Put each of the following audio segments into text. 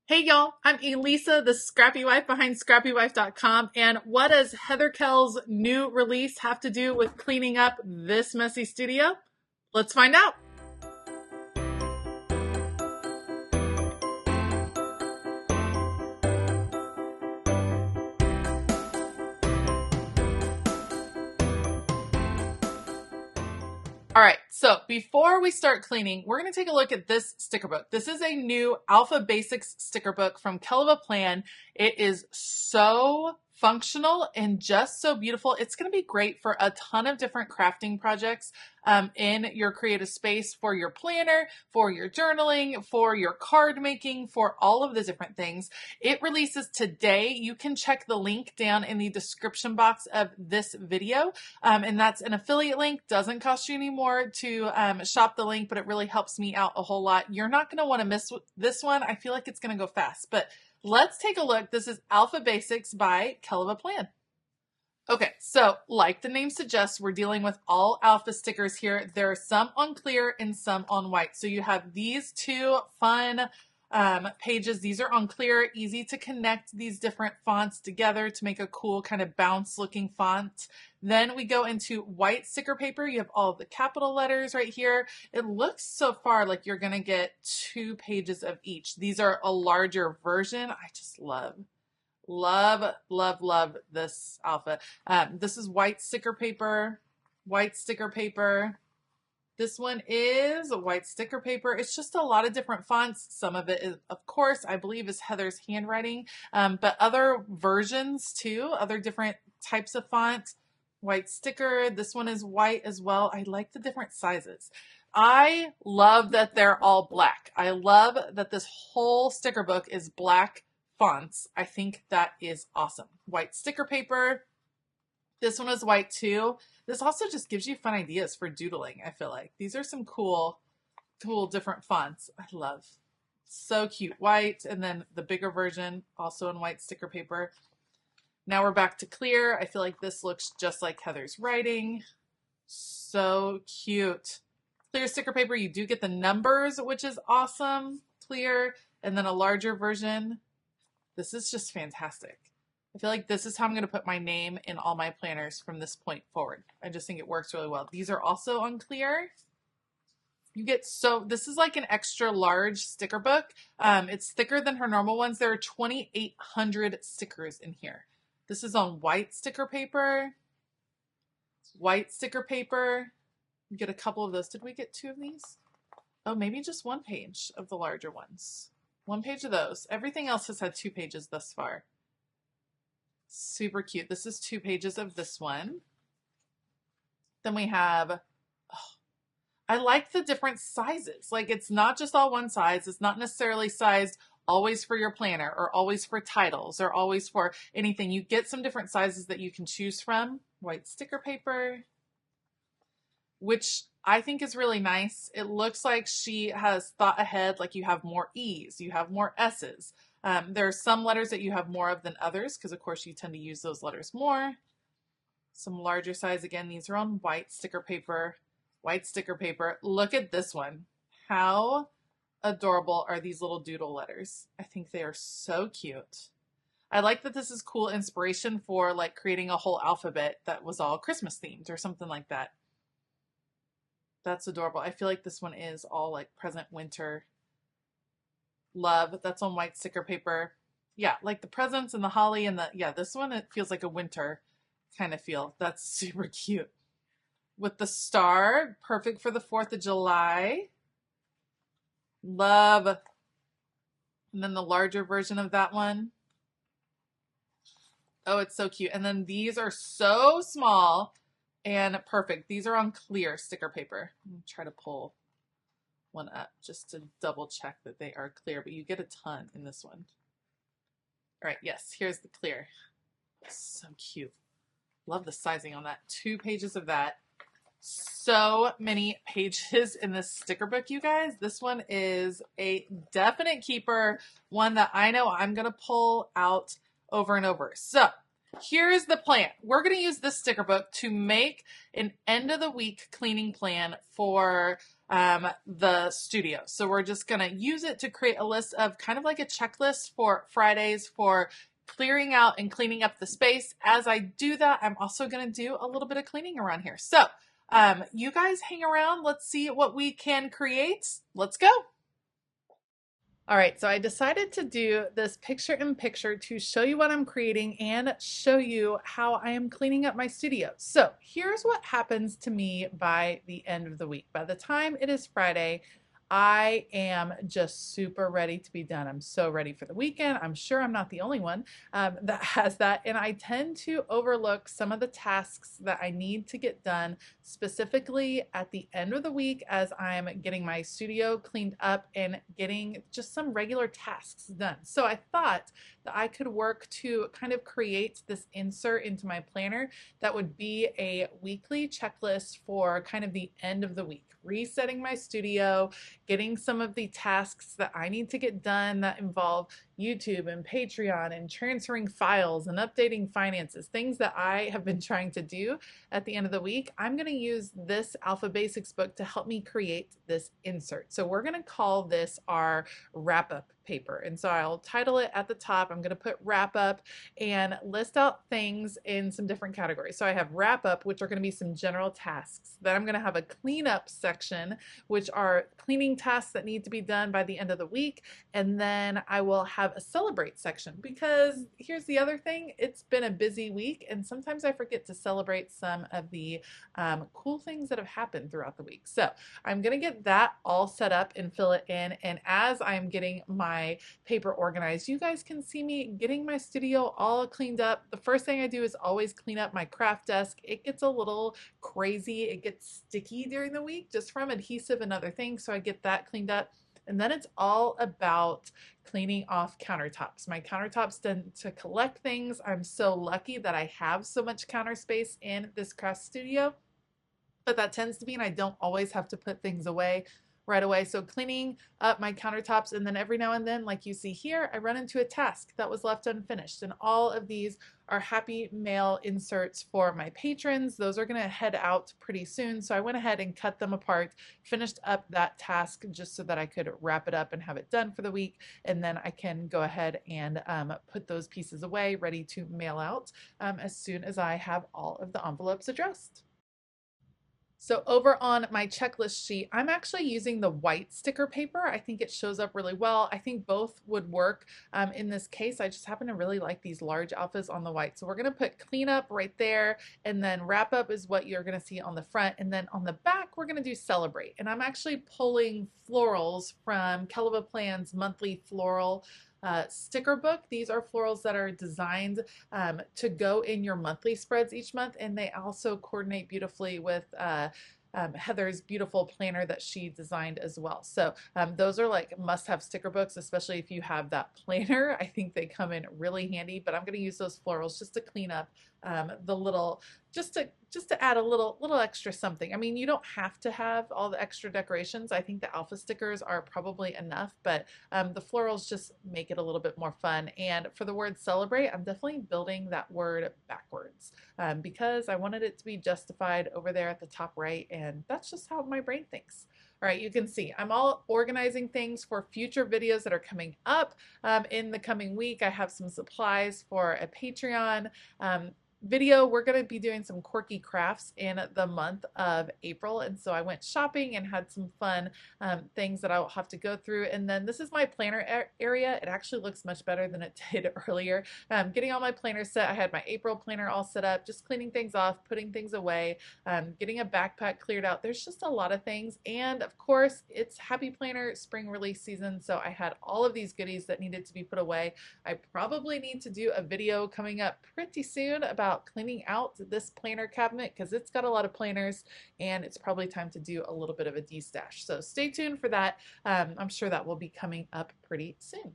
Hey y'all, I'm Elisa, the Scrappy Wife behind ScrappyWife.com. And what does Heather Kell's new release have to do with cleaning up this messy studio? Let's find out. All right, so before we start cleaning, we're going to take a look at this sticker book. This is a new Alpha Basics sticker book from Kellofaplan. It is so functional and just so beautiful. It's going to be great for a ton of different crafting projects in your creative space, for your planner, for your journaling, for your card making, for all of the different things. It releases today. You can check the link down in the description box of this video. And that's an affiliate link. Doesn't cost you any more to shop the link, but it really helps me out a whole lot. You're not going to want to miss this one. I feel like it's going to go fast, but let's take a look. This is Alpha Basics by Kellofaplan. Okay, so like the name suggests, we're dealing with all alpha stickers here. There are some on clear and some on white. So you have these two fun pages. These are on clear, easy to connect these different fonts together to make a cool kind of bounce looking font. Then we go into white sticker paper. You have all of the capital letters right here. It looks so far like you're going to get 2 pages of each. These are a larger version. I just love this alpha. This is white sticker paper, white sticker paper. This one is white sticker paper. It's just a lot of different fonts. Some of it is, of course, I believe is Heather's handwriting, but other versions too, other different types of font. White sticker. This one is white as well. I like the different sizes. I love that they're all black. I love that this whole sticker book is black fonts. I think that is awesome. White sticker paper. This one is white too. This also just gives you fun ideas for doodling, I feel like. These are some cool different fonts. I love. So cute. White, and then the bigger version also in white sticker paper. Now we're back to clear. I feel like this looks just like Heather's writing. So cute. Clear sticker paper, you do get the numbers, which is awesome. Clear, and then a larger version. This is just fantastic. I feel like this is how I'm going to put my name in all my planners from this point forward. I just think it works really well. These are also on clear. This is like an extra large sticker book. It's thicker than her normal ones. There are 2,800 stickers in here. This is on white sticker paper. White sticker paper. You get a couple of those. Did we get 2 of these? Oh, maybe just 1 page of the larger ones. 1 page of those. Everything else has had 2 pages thus far. Super cute. This is 2 pages of this one. Then we have, I like the different sizes. Like it's not just all one size. It's not necessarily sized always for your planner or always for titles or always for anything. You get some different sizes that you can choose from. White sticker paper, which I think is really nice. It looks like she has thought ahead, like you have more E's, you have more S's. There are some letters that you have more of than others because, of course, you tend to use those letters more. Some larger size. Again, these are on white sticker paper. White sticker paper. Look at this one. How adorable are these little doodle letters? I think they are so cute. I like that this is cool inspiration for like creating a whole alphabet that was all Christmas themed or something like that. That's adorable. I feel like this one is all like present winter. Love. That's on white sticker paper. Yeah, like the presents and the holly and this one, it feels like a winter kind of feel. That's super cute. With the star, perfect for the 4th of July. Love. And then the larger version of that one. Oh, it's so cute. And then these are so small and perfect. These are on clear sticker paper. I'm going to try to pull one up just to double check that they are clear, but you get a ton in this one. All right, yes, here's the clear. So cute. Love the sizing on that. 2 pages of that. So many pages in this sticker book, you guys. This one is a definite keeper, one that I know I'm going to pull out over and over. So here's the plan. We're going to use this sticker book to make an end of the week cleaning plan for the studio. So we're just going to use it to create a list of kind of like a checklist for Fridays for clearing out and cleaning up the space. As I do that, I'm also going to do a little bit of cleaning around here. So you guys hang around. Let's see what we can create. Let's go. All right, so I decided to do this picture-in-picture to show you what I'm creating and show you how I am cleaning up my studio. So here's what happens to me by the end of the week. By the time it is Friday, I am just super ready to be done. I'm so ready for the weekend. I'm sure I'm not the only one that has that. And I tend to overlook some of the tasks that I need to get done specifically at the end of the week as I'm getting my studio cleaned up and getting just some regular tasks done. So I thought that I could work to kind of create this insert into my planner that would be a weekly checklist for kind of the end of the week, resetting my studio, getting some of the tasks that I need to get done that involve YouTube and Patreon and transferring files and updating finances, things that I have been trying to do at the end of the week. I'm going to use this Alpha Basics book to help me create this insert. So we're going to call this our wrap up paper. And so I'll title it at the top. I'm going to put wrap up and list out things in some different categories. So I have wrap up, which are going to be some general tasks. Then I'm going to have a cleanup section, which are cleaning tasks that need to be done by the end of the week. And then I will have a celebrate section, because here's the other thing. It's been a busy week and sometimes I forget to celebrate some of the cool things that have happened throughout the week. So I'm going to get that all set up and fill it in. And as I'm getting my paper organized, you guys can see me getting my studio all cleaned up. The first thing I do is always clean up my craft desk. It gets a little crazy. It gets sticky during the week just from adhesive and other things. So I get that cleaned up. And then it's all about cleaning off countertops. My countertops tend to collect things. I'm so lucky that I have so much counter space in this craft studio, but that tends to mean I don't always have to put things away right away. So cleaning up my countertops, and then every now and then, like you see here, I run into a task that was left unfinished. And all of these are happy mail inserts for my patrons. Those are going to head out pretty soon. So I went ahead and cut them apart, finished up that task just so that I could wrap it up and have it done for the week. And then I can go ahead and put those pieces away, ready to mail out as soon as I have all of the envelopes addressed. So over on my checklist sheet, I'm actually using the white sticker paper. I think it shows up really well. I think both would work in this case. I just happen to really like these large alphas on the white. So we're going to put cleanup right there, and then wrap up is what you're going to see on the front. And then on the back, we're going to do celebrate. And I'm actually pulling florals from Kellofaplan's monthly floral sticker book. These are florals that are designed to go in your monthly spreads each month, and they also coordinate beautifully with Heather's beautiful planner that she designed as well. So those are like must-have sticker books, especially if you have that planner. I think they come in really handy, but I'm going to use those florals just to clean up the little, just to add a little extra something. I mean, you don't have to have all the extra decorations. I think the alpha stickers are probably enough, but the florals just make it a little bit more fun. And for the word celebrate, I'm definitely building that word backwards because I wanted it to be justified over there at the top right, and that's just how my brain thinks. All right, you can see I'm all organizing things for future videos that are coming up in the coming week. I have some supplies for a Patreon video. We're going to be doing some quirky crafts in the month of April, and so I went shopping and had some fun things that I'll have to go through. And then this is my planner area. It actually looks much better than it did earlier. Getting all my planners set. I had my April planner all set up, just cleaning things off, putting things away, getting a backpack cleared out. There's just a lot of things, and of course it's Happy Planner spring release season, so I had all of these goodies that needed to be put away. I probably need to do a video coming up pretty soon about cleaning out this planner cabinet because it's got a lot of planners, and it's probably time to do a little bit of a de-stash. So stay tuned for that. I'm sure that will be coming up pretty soon.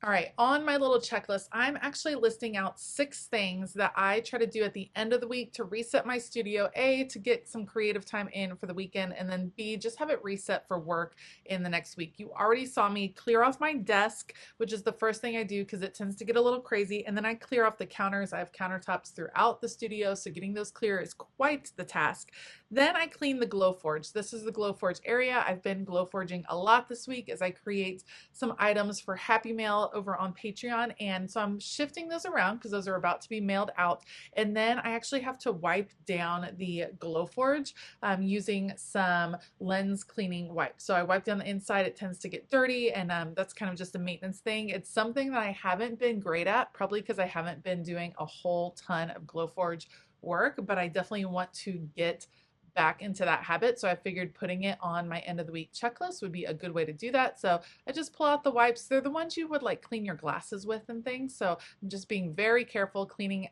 All right, on my little checklist, I'm actually listing out 6 things that I try to do at the end of the week to reset my studio. A, to get some creative time in for the weekend, and then B, just have it reset for work in the next week. You already saw me clear off my desk, which is the first thing I do because it tends to get a little crazy, and then I clear off the counters. I have countertops throughout the studio, so getting those clear is quite the task. Then I clean the Glowforge. This is the Glowforge area. I've been Glowforging a lot this week as I create some items for Happy Mail over on Patreon. And so I'm shifting those around because those are about to be mailed out. And then I actually have to wipe down the Glowforge using some lens cleaning wipes. So I wipe down the inside. It tends to get dirty, and that's kind of just a maintenance thing. It's something that I haven't been great at, probably because I haven't been doing a whole ton of Glowforge work, but I definitely want to get back into that habit. So I figured putting it on my end of the week checklist would be a good way to do that. So I just pull out the wipes. They're the ones you would like clean your glasses with and things. So I'm just being very careful cleaning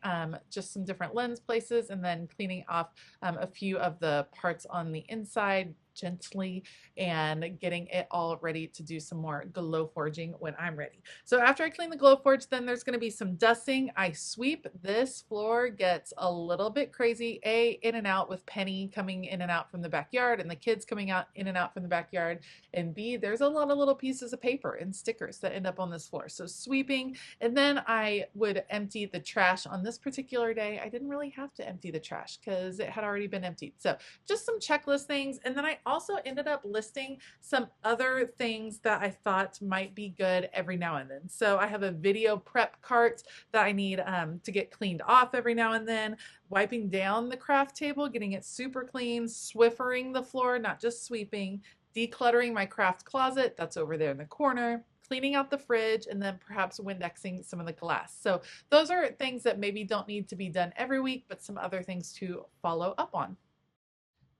just some different lens places, and then cleaning off a few of the parts on the inside gently, and getting it all ready to do some more Glowforging when I'm ready. So after I clean the Glowforge, then there's going to be some dusting. I sweep. This floor gets a little bit crazy. In and out with Penny coming in and out from the backyard, and the kids coming out in and out from the backyard, and B, there's a lot of little pieces of paper and stickers that end up on this floor. So sweeping, and then I would empty the trash. On this particular day, I didn't really have to empty the trash because it had already been emptied. So just some checklist things. And then I also ended up listing some other things that I thought might be good every now and then. So I have a video prep cart that I need to get cleaned off every now and then, wiping down the craft table, getting it super clean, Swiffering the floor, not just sweeping, decluttering my craft closet, that's over there in the corner, cleaning out the fridge, and then perhaps Windexing some of the glass. So those are things that maybe don't need to be done every week, but some other things to follow up on.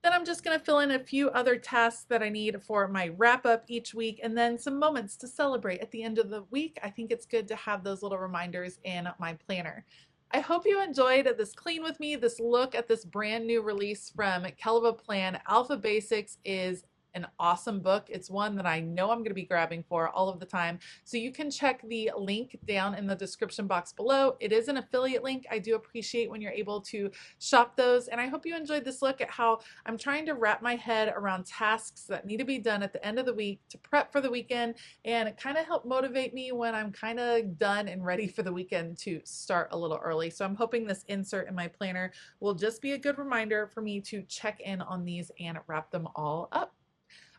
Then I'm just going to fill in a few other tasks that I need for my wrap up each week, and then some moments to celebrate at the end of the week. I think it's good to have those little reminders in my planner. I hope you enjoyed this clean with me, this look at this brand new release from Kellofaplan. Alpha Basics is an awesome book. It's one that I know I'm going to be grabbing for all of the time. So you can check the link down in the description box below. It is an affiliate link. I do appreciate when you're able to shop those. And I hope you enjoyed this look at how I'm trying to wrap my head around tasks that need to be done at the end of the week to prep for the weekend, and it kind of helped motivate me when I'm kind of done and ready for the weekend to start a little early. So I'm hoping this insert in my planner will just be a good reminder for me to check in on these and wrap them all up.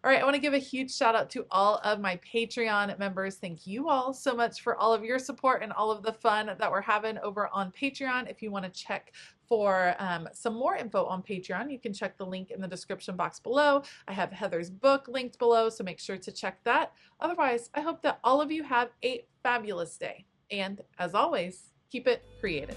All right, I want to give a huge shout out to all of my Patreon members. Thank you all so much for all of your support and all of the fun that we're having over on Patreon. If you want to check for some more info on Patreon, you can check the link in the description box below. I have Heather's book linked below, so make sure to check that. Otherwise, I hope that all of you have a fabulous day. And as always, keep it creative.